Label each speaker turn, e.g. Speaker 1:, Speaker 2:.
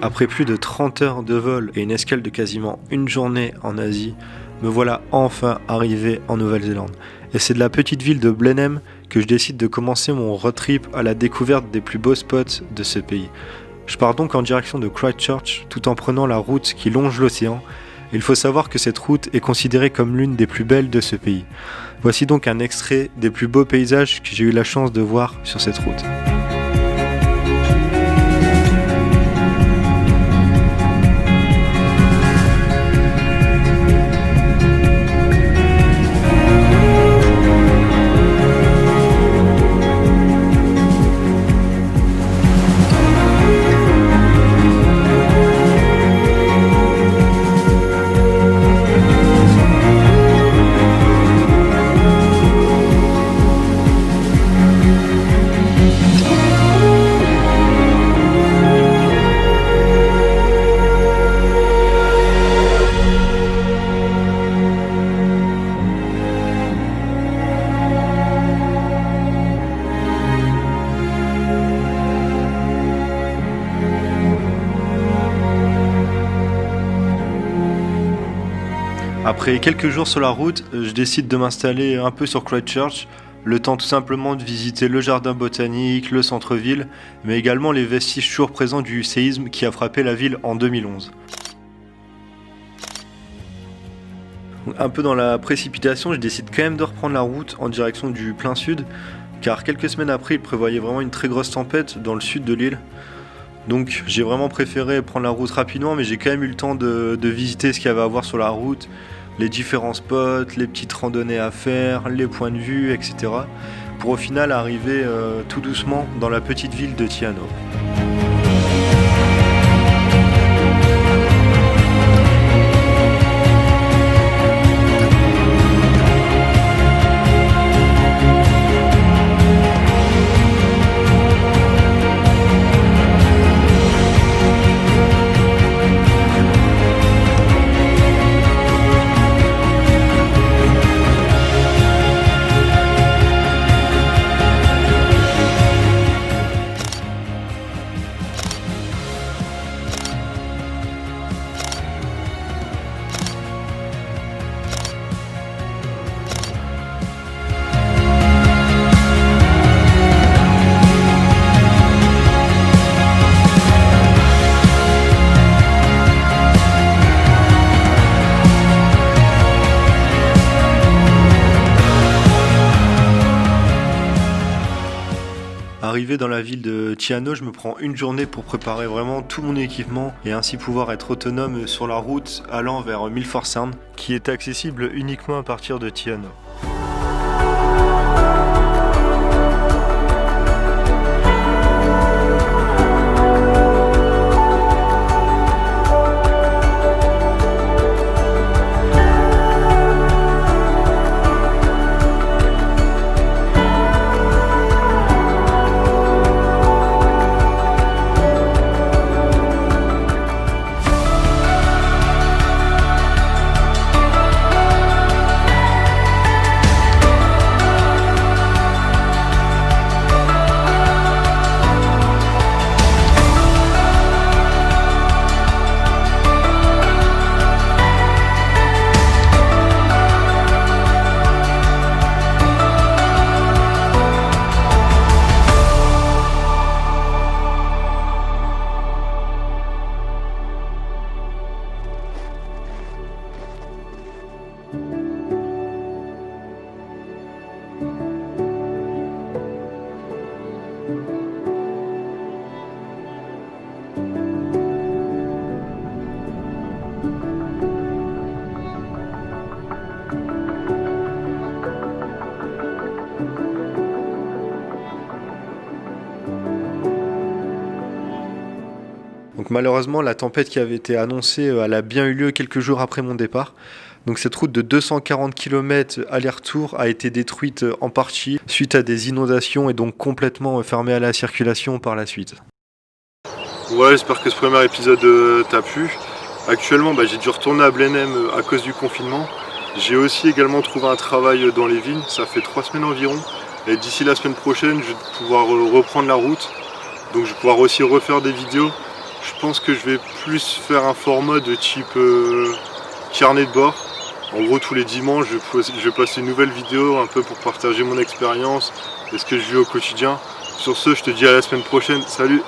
Speaker 1: Après plus de 30 heures de vol et une escale de quasiment une journée en Asie, me voilà enfin arrivé en Nouvelle-Zélande. Et c'est de la petite ville de Blenheim que je décide de commencer mon road trip à la découverte des plus beaux spots de ce pays. Je pars donc en direction de Christchurch tout en prenant la route qui longe l'océan. Il faut savoir que cette route est considérée comme l'une des plus belles de ce pays. Voici donc un extrait des plus beaux paysages que j'ai eu la chance de voir sur cette route. Après quelques jours sur la route, je décide de m'installer un peu sur Christchurch, le temps tout simplement de visiter le jardin botanique, le centre-ville, mais également les vestiges toujours présents du séisme qui a frappé la ville en 2011. Un peu dans la précipitation, je décide quand même de reprendre la route en direction du plein sud, car quelques semaines après, il prévoyait vraiment une très grosse tempête dans le sud de l'île. Donc j'ai vraiment préféré prendre la route rapidement, mais j'ai quand même eu le temps de visiter ce qu'il y avait à voir sur la route, les différents spots, les petites randonnées à faire, les points de vue, etc. Pour au final arriver tout doucement dans la petite ville de Te Anau. Arrivé dans la ville de Te Anau, je me prends une journée pour préparer vraiment tout mon équipement et ainsi pouvoir être autonome sur la route allant vers Milford Sound, qui est accessible uniquement à partir de Te Anau. Donc malheureusement, la tempête qui avait été annoncée, elle a bien eu lieu quelques jours après mon départ. Donc cette route de 240 km aller-retour a été détruite en partie suite à des inondations et donc complètement fermée à la circulation par la suite. Ouais, j'espère que ce premier épisode t'a plu. Actuellement, j'ai dû retourner à Blenheim à cause du confinement. J'ai aussi également trouvé un travail dans les vignes, ça fait 3 semaines environ. Et d'ici la semaine prochaine, je vais pouvoir reprendre la route. Donc je vais pouvoir aussi refaire des vidéos. Je pense que je vais plus faire un format de type carnet de bord. En gros, tous les dimanches, je vais passer une nouvelle vidéo un peu pour partager mon expérience et ce que je vis au quotidien. Sur ce, je te dis à la semaine prochaine. Salut!